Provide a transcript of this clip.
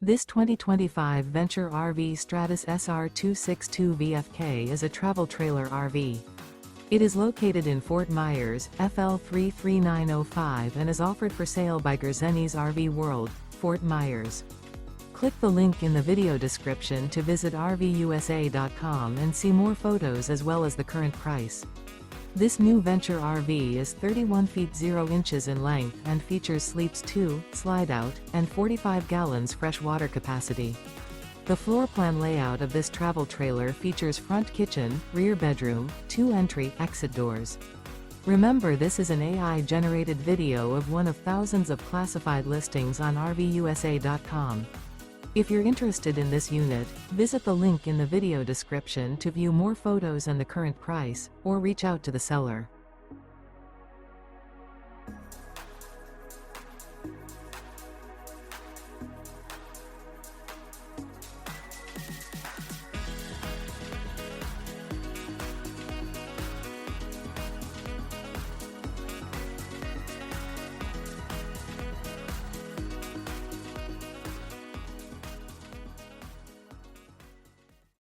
This 2025 Venture RV Stratus SR262VFK is a travel trailer RV. It is located in Fort Myers, FL 33905 and is offered for sale by Gerzeny's RV World, Fort Myers. Click the link in the video description to visit RVUSA.com and see more photos as well as the current price. This new Venture RV is 31 feet 0 inches in length and features sleeps 2, slide-out, and 45 gallons fresh water capacity. The floor plan layout of this travel trailer features front kitchen, rear bedroom, 2 entry/exit doors. Remember, this is an AI-generated video of one of thousands of classified listings on RVUSA.com. If you're interested in this unit, visit the link in the video description to view more photos and the current price, or reach out to the seller.